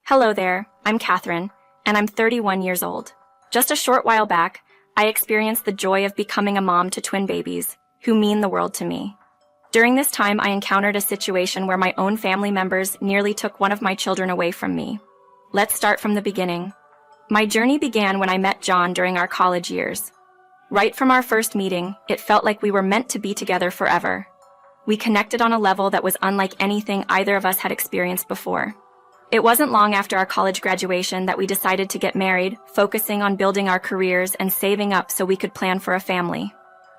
Hello there, I'm Catherine, and I'm 31 years old. Just a short while back, I experienced the joy of becoming a mom to twin babies, who mean the world to me. During this time, I encountered a situation where my own family members nearly took one of my children away from me. Let's start from the beginning. My journey began when I met John during our college years. Right from our first meeting, it felt like we were meant to be together forever. We connected on a level that was unlike anything either of us had experienced before. It wasn't long after our college graduation that we decided to get married, focusing on building our careers and saving up so we could plan for a family.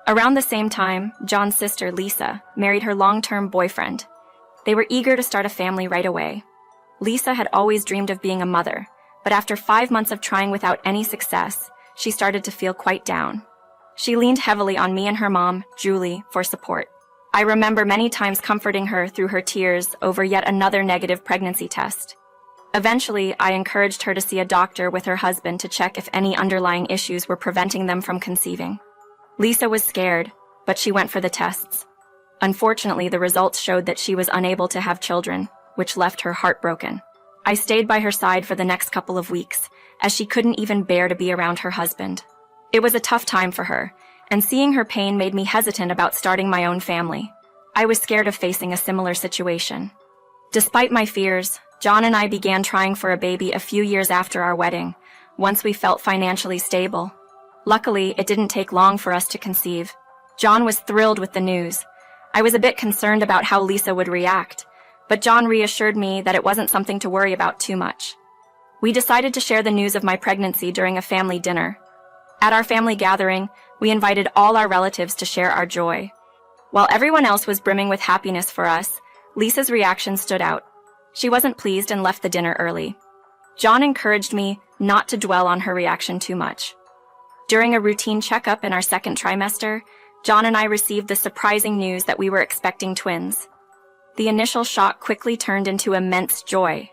Around the same time, John's sister, Lisa, married her long-term boyfriend. They were eager to start a family right away. Lisa had always dreamed of being a mother, but after 5 months of trying without any success, she started to feel quite down. She leaned heavily on me and her mom, Julie, for support. I remember many times comforting her through her tears over yet another negative pregnancy test. Eventually, I encouraged her to see a doctor with her husband to check if any underlying issues were preventing them from conceiving. Lisa was scared, but she went for the tests. Unfortunately, the results showed that she was unable to have children, which left her heartbroken. I stayed by her side for the next couple of weeks, as she couldn't even bear to be around her husband. It was a tough time for her, and seeing her pain made me hesitant about starting my own family. I was scared of facing a similar situation. Despite my fears, John and I began trying for a baby a few years after our wedding, once we felt financially stable. Luckily, it didn't take long for us to conceive. John was thrilled with the news. I was a bit concerned about how Lisa would react, but John reassured me that it wasn't something to worry about too much. We decided to share the news of my pregnancy during a family dinner. At our family gathering, we invited all our relatives to share our joy. While everyone else was brimming with happiness for us, Lisa's reaction stood out. She wasn't pleased and left the dinner early. John encouraged me not to dwell on her reaction too much. During a routine checkup in our second trimester, John and I received the surprising news that we were expecting twins. The initial shock quickly turned into immense joy.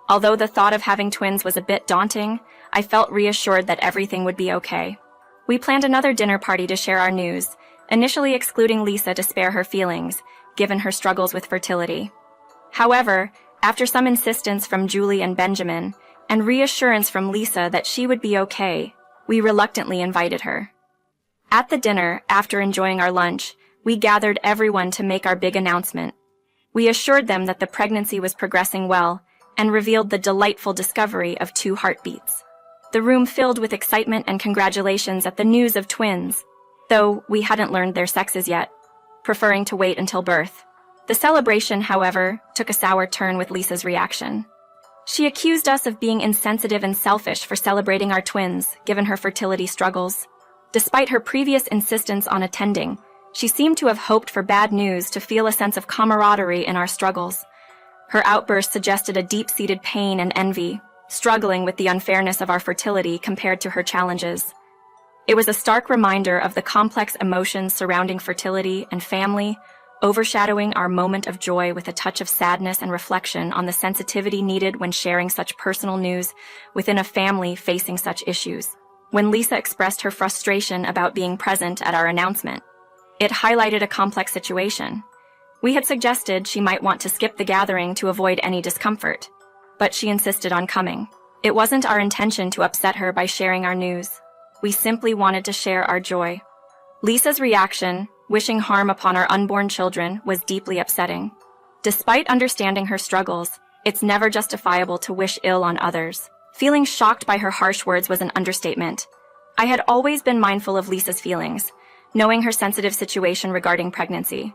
Although the thought of having twins was a bit daunting, I felt reassured that everything would be okay. We planned another dinner party to share our news, initially excluding Lisa to spare her feelings, given her struggles with fertility. However, after some insistence from Julie and Benjamin, and reassurance from Lisa that she would be okay, we reluctantly invited her. At the dinner, after enjoying our lunch, we gathered everyone to make our big announcement. We assured them that the pregnancy was progressing well, and revealed the delightful discovery of 2 heartbeats. The room filled with excitement and congratulations at the news of twins, though we hadn't learned their sexes yet, preferring to wait until birth. The celebration, however, took a sour turn with Lisa's reaction. She accused us of being insensitive and selfish for celebrating our twins, given her fertility struggles. Despite her previous insistence on attending, she seemed to have hoped for bad news to feel a sense of camaraderie in our struggles. Her outburst suggested a deep-seated pain and envy, struggling with the unfairness of our fertility compared to her challenges. It was a stark reminder of the complex emotions surrounding fertility and family, overshadowing our moment of joy with a touch of sadness and reflection on the sensitivity needed when sharing such personal news within a family facing such issues. When Lisa expressed her frustration about being present at our announcement, it highlighted a complex situation. We had suggested she might want to skip the gathering to avoid any discomfort, but she insisted on coming. It wasn't our intention to upset her by sharing our news. We simply wanted to share our joy. Lisa's reaction, wishing harm upon our unborn children, was deeply upsetting. Despite understanding her struggles, it's never justifiable to wish ill on others. Feeling shocked by her harsh words was an understatement. I had always been mindful of Lisa's feelings, knowing her sensitive situation regarding pregnancy.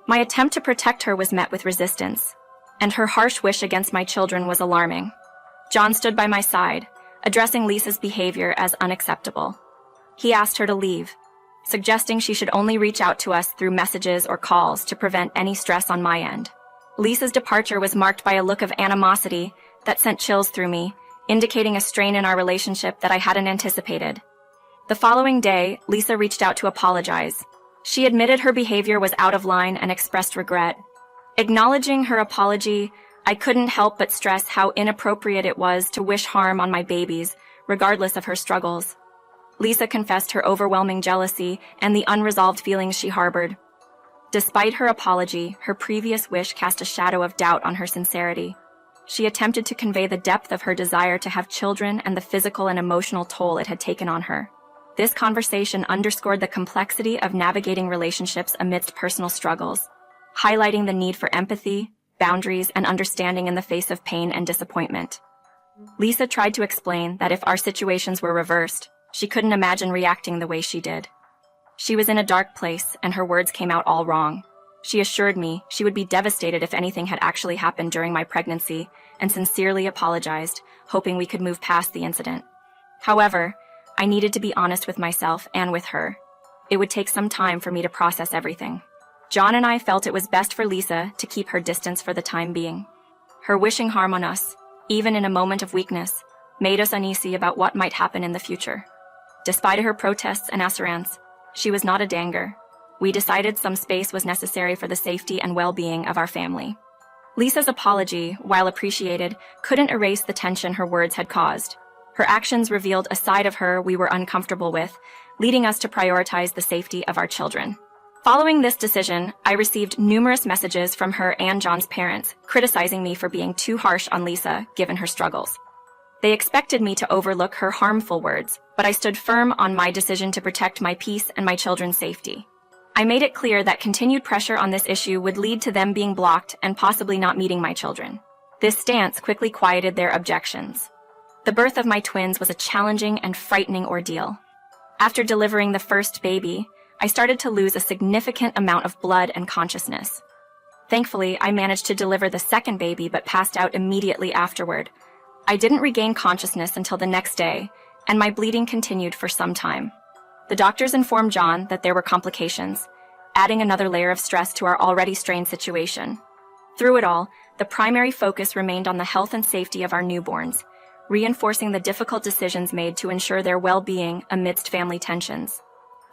My attempt to protect her was met with resistance, and her harsh wish against my children was alarming. John stood by my side, addressing Lisa's behavior as unacceptable. He asked her to leave, suggesting she should only reach out to us through messages or calls to prevent any stress on my end. Lisa's departure was marked by a look of animosity that sent chills through me, indicating a strain in our relationship that I hadn't anticipated. The following day, Lisa reached out to apologize. She admitted her behavior was out of line and expressed regret. Acknowledging her apology, I couldn't help but stress how inappropriate it was to wish harm on my babies, regardless of her struggles. Lisa confessed her overwhelming jealousy and the unresolved feelings she harbored. Despite her apology, her previous wish cast a shadow of doubt on her sincerity. She attempted to convey the depth of her desire to have children and the physical and emotional toll it had taken on her. This conversation underscored the complexity of navigating relationships amidst personal struggles, highlighting the need for empathy, boundaries, and understanding in the face of pain and disappointment. Lisa tried to explain that if our situations were reversed, she couldn't imagine reacting the way she did. She was in a dark place, and her words came out all wrong. She assured me she would be devastated if anything had actually happened during my pregnancy, and sincerely apologized, hoping we could move past the incident. However, I needed to be honest with myself and with her. It would take some time for me to process everything. John and I felt it was best for Lisa to keep her distance for the time being. Her wishing harm on us, even in a moment of weakness, made us uneasy about what might happen in the future. Despite her protests and assurance, she was not a danger. We decided some space was necessary for the safety and well-being of our family. Lisa's apology, while appreciated, couldn't erase the tension her words had caused. Her actions revealed a side of her we were uncomfortable with, leading us to prioritize the safety of our children. Following this decision, I received numerous messages from her and John's parents, criticizing me for being too harsh on Lisa, given her struggles. They expected me to overlook her harmful words, but I stood firm on my decision to protect my peace and my children's safety. I made it clear that continued pressure on this issue would lead to them being blocked and possibly not meeting my children. This stance quickly quieted their objections. The birth of my twins was a challenging and frightening ordeal. After delivering the first baby, I started to lose a significant amount of blood and consciousness. Thankfully, I managed to deliver the second baby but passed out immediately afterward. I didn't regain consciousness until the next day, and my bleeding continued for some time. The doctors informed John that there were complications, adding another layer of stress to our already strained situation. Through it all, the primary focus remained on the health and safety of our newborns, reinforcing the difficult decisions made to ensure their well-being amidst family tensions.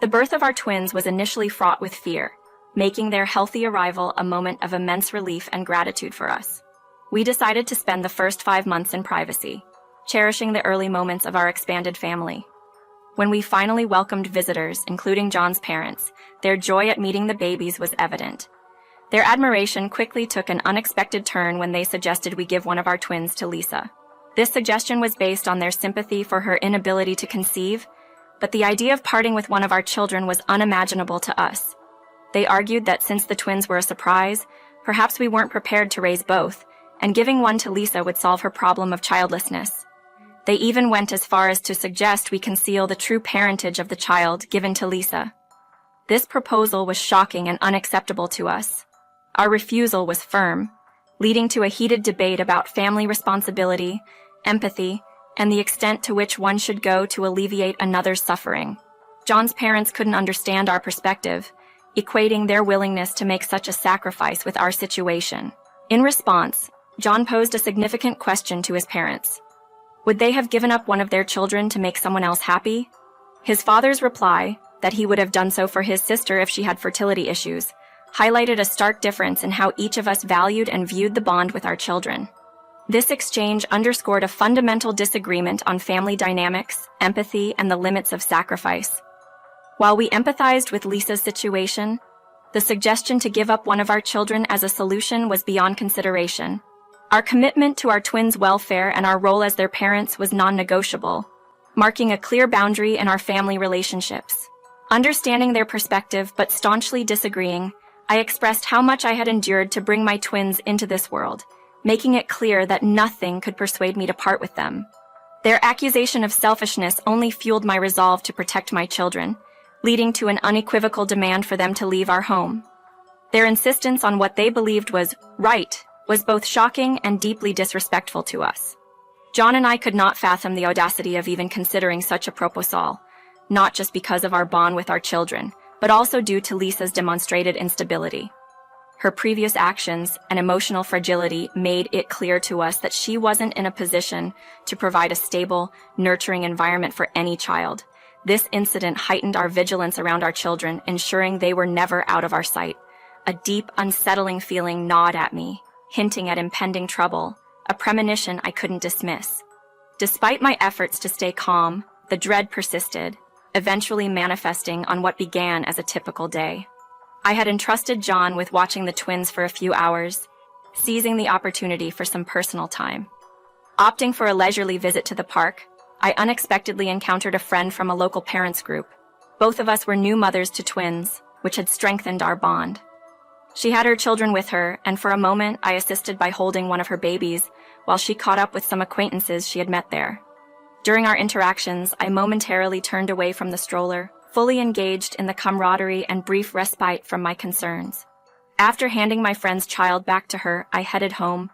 The birth of our twins was initially fraught with fear, making their healthy arrival a moment of immense relief and gratitude for us. We decided to spend the first 5 months in privacy, cherishing the early moments of our expanded family. When we finally welcomed visitors, including John's parents, their joy at meeting the babies was evident. Their admiration quickly took an unexpected turn when they suggested we give one of our twins to Lisa. This suggestion was based on their sympathy for her inability to conceive, but the idea of parting with one of our children was unimaginable to us. They argued that since the twins were a surprise, perhaps we weren't prepared to raise both, and giving one to Lisa would solve her problem of childlessness. They even went as far as to suggest we conceal the true parentage of the child given to Lisa. This proposal was shocking and unacceptable to us. Our refusal was firm, leading to a heated debate about family responsibility, empathy, and the extent to which one should go to alleviate another's suffering. John's parents couldn't understand our perspective, equating their willingness to make such a sacrifice with our situation. In response, John posed a significant question to his parents. Would they have given up one of their children to make someone else happy? His father's reply, that he would have done so for his sister if she had fertility issues, highlighted a stark difference in how each of us valued and viewed the bond with our children. This exchange underscored a fundamental disagreement on family dynamics, empathy, and the limits of sacrifice. While we empathized with Lisa's situation, the suggestion to give up one of our children as a solution was beyond consideration. Our commitment to our twins' welfare and our role as their parents was non-negotiable, marking a clear boundary in our family relationships. Understanding their perspective but staunchly disagreeing, I expressed how much I had endured to bring my twins into this world, making it clear that nothing could persuade me to part with them. Their accusation of selfishness only fueled my resolve to protect my children, leading to an unequivocal demand for them to leave our home. Their insistence on what they believed was right was both shocking and deeply disrespectful to us. John and I could not fathom the audacity of even considering such a proposal, not just because of our bond with our children, but also due to Lisa's demonstrated instability. Her previous actions and emotional fragility made it clear to us that she wasn't in a position to provide a stable, nurturing environment for any child. This incident heightened our vigilance around our children, ensuring they were never out of our sight. A deep, unsettling feeling gnawed at me, hinting at impending trouble, a premonition I couldn't dismiss. Despite my efforts to stay calm, the dread persisted, eventually manifesting on what began as a typical day. I had entrusted John with watching the twins for a few hours, seizing the opportunity for some personal time. Opting for a leisurely visit to the park, I unexpectedly encountered a friend from a local parents group. Both of us were new mothers to twins, which had strengthened our bond. She had her children with her, and for a moment I assisted by holding one of her babies while she caught up with some acquaintances she had met there. During our interactions, I momentarily turned away from the stroller, fully engaged in the camaraderie and brief respite from my concerns. After handing my friend's child back to her, I headed home,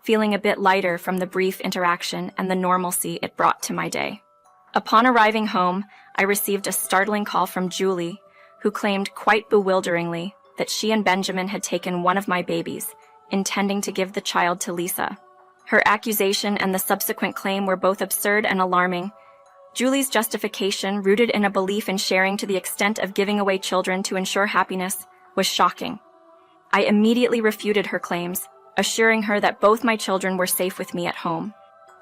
feeling a bit lighter from the brief interaction and the normalcy it brought to my day. Upon arriving home, I received a startling call from Julie, who claimed quite bewilderingly that she and Benjamin had taken one of my babies, intending to give the child to Lisa. Her accusation and the subsequent claim were both absurd and alarming. Julie's justification, rooted in a belief in sharing to the extent of giving away children to ensure happiness, was shocking. I immediately refuted her claims, assuring her that both my children were safe with me at home.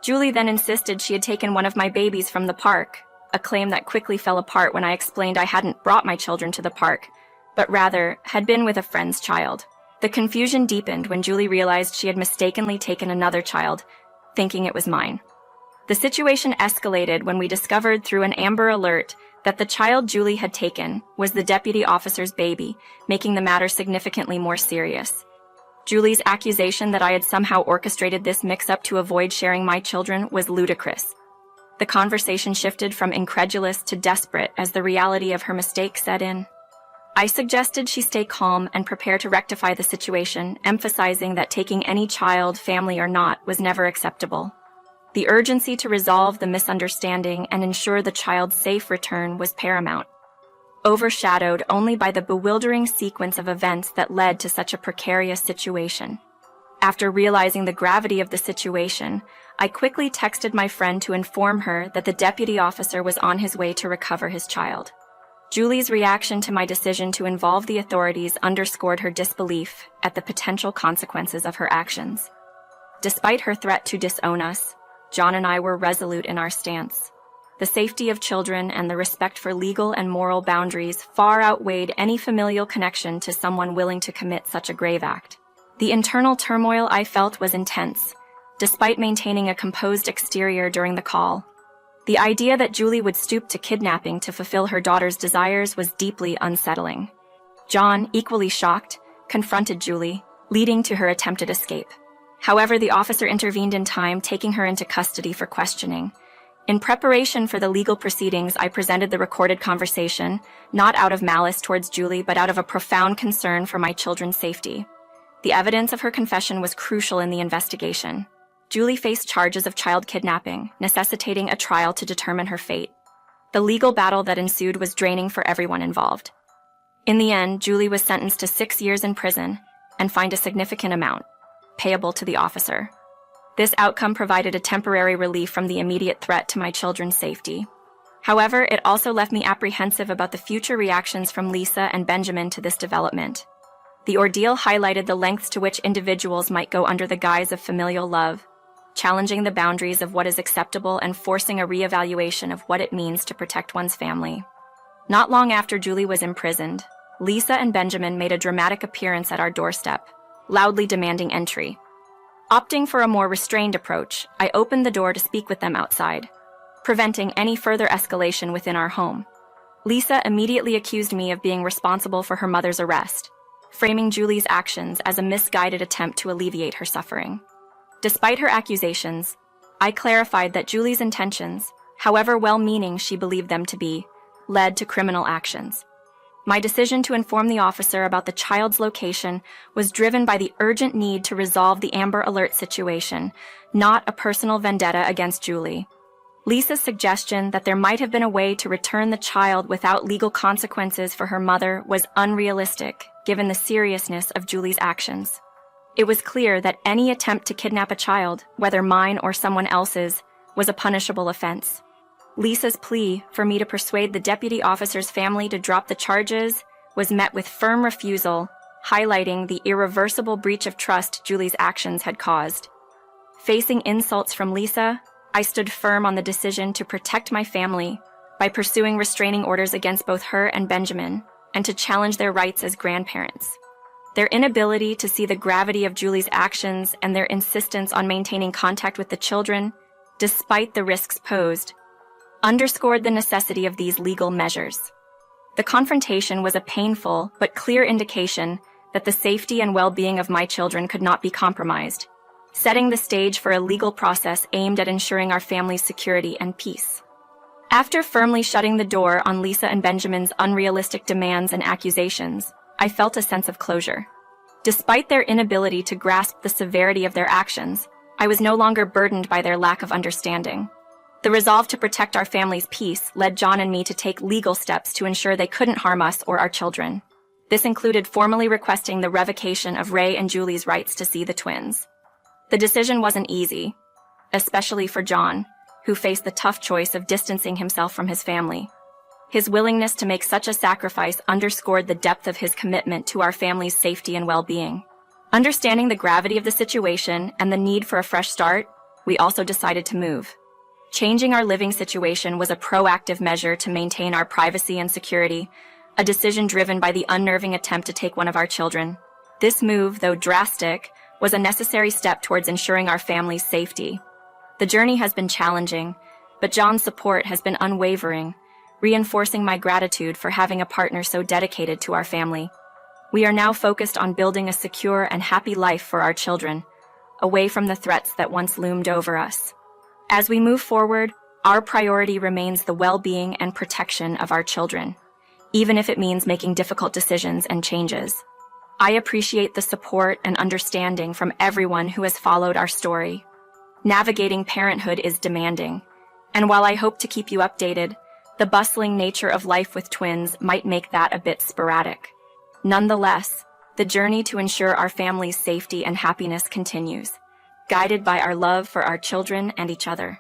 Julie then insisted she had taken one of my babies from the park, a claim that quickly fell apart when I explained I hadn't brought my children to the park, but rather had been with a friend's child. The confusion deepened when Julie realized she had mistakenly taken another child, thinking it was mine. The situation escalated when we discovered through an Amber Alert that the child Julie had taken was the deputy officer's baby, making the matter significantly more serious. Julie's accusation that I had somehow orchestrated this mix-up to avoid sharing my children was ludicrous. The conversation shifted from incredulous to desperate as the reality of her mistake set in. I suggested she stay calm and prepare to rectify the situation, emphasizing that taking any child, family or not, was never acceptable. The urgency to resolve the misunderstanding and ensure the child's safe return was paramount, overshadowed only by the bewildering sequence of events that led to such a precarious situation. After realizing the gravity of the situation, I quickly texted my friend to inform her that the deputy officer was on his way to recover his child. Julie's reaction to my decision to involve the authorities underscored her disbelief at the potential consequences of her actions. Despite her threat to disown us, John and I were resolute in our stance. The safety of children and the respect for legal and moral boundaries far outweighed any familial connection to someone willing to commit such a grave act. The internal turmoil I felt was intense, despite maintaining a composed exterior during the call. The idea that Julie would stoop to kidnapping to fulfill her daughter's desires was deeply unsettling. John, equally shocked, confronted Julie, leading to her attempted escape. However, the officer intervened in time, taking her into custody for questioning. In preparation for the legal proceedings, I presented the recorded conversation, not out of malice towards Julie, but out of a profound concern for my children's safety. The evidence of her confession was crucial in the investigation. Julie faced charges of child kidnapping, necessitating a trial to determine her fate. The legal battle that ensued was draining for everyone involved. In the end, Julie was sentenced to 6 years in prison and fined a significant amount, payable to the officer. This outcome provided a temporary relief from the immediate threat to my children's safety. However, it also left me apprehensive about the future reactions from Lisa and Benjamin to this development. The ordeal highlighted the lengths to which individuals might go under the guise of familial love, challenging the boundaries of what is acceptable and forcing a reevaluation of what it means to protect one's family. Not long after Julie was imprisoned, Lisa and Benjamin made a dramatic appearance at our doorstep, loudly demanding entry. Opting for a more restrained approach, I opened the door to speak with them outside, preventing any further escalation within our home. Lisa immediately accused me of being responsible for her mother's arrest, framing Julie's actions as a misguided attempt to alleviate her suffering. Despite her accusations, I clarified that Julie's intentions, however well-meaning she believed them to be, led to criminal actions. My decision to inform the officer about the child's location was driven by the urgent need to resolve the Amber Alert situation, not a personal vendetta against Julie. Lisa's suggestion that there might have been a way to return the child without legal consequences for her mother was unrealistic, given the seriousness of Julie's actions. It was clear that any attempt to kidnap a child, whether mine or someone else's, was a punishable offense. Lisa's plea for me to persuade the deputy officer's family to drop the charges was met with firm refusal, highlighting the irreversible breach of trust Julie's actions had caused. Facing insults from Lisa, I stood firm on the decision to protect my family by pursuing restraining orders against both her and Benjamin, and to challenge their rights as grandparents. Their inability to see the gravity of Julie's actions and their insistence on maintaining contact with the children, despite the risks posed, underscored the necessity of these legal measures. The confrontation was a painful but clear indication that the safety and well-being of my children could not be compromised, setting the stage for a legal process aimed at ensuring our family's security and peace. After firmly shutting the door on Lisa and Benjamin's unrealistic demands and accusations, I felt a sense of closure. Despite their inability to grasp the severity of their actions, I was no longer burdened by their lack of understanding. The resolve to protect our family's peace led John and me to take legal steps to ensure they couldn't harm us or our children. This included formally requesting the revocation of Ray and Julie's rights to see the twins. The decision wasn't easy, especially for John, who faced the tough choice of distancing himself from his family. His willingness to make such a sacrifice underscored the depth of his commitment to our family's safety and well-being. Understanding the gravity of the situation and the need for a fresh start, we also decided to move. Changing our living situation was a proactive measure to maintain our privacy and security, a decision driven by the unnerving attempt to take one of our children. This move, though drastic, was a necessary step towards ensuring our family's safety. The journey has been challenging, but John's support has been unwavering, reinforcing my gratitude for having a partner so dedicated to our family. We are now focused on building a secure and happy life for our children, away from the threats that once loomed over us. As we move forward, our priority remains the well-being and protection of our children, even if it means making difficult decisions and changes. I appreciate the support and understanding from everyone who has followed our story. Navigating parenthood is demanding, and while I hope to keep you updated, the bustling nature of life with twins might make that a bit sporadic. Nonetheless, the journey to ensure our family's safety and happiness continues, guided by our love for our children and each other.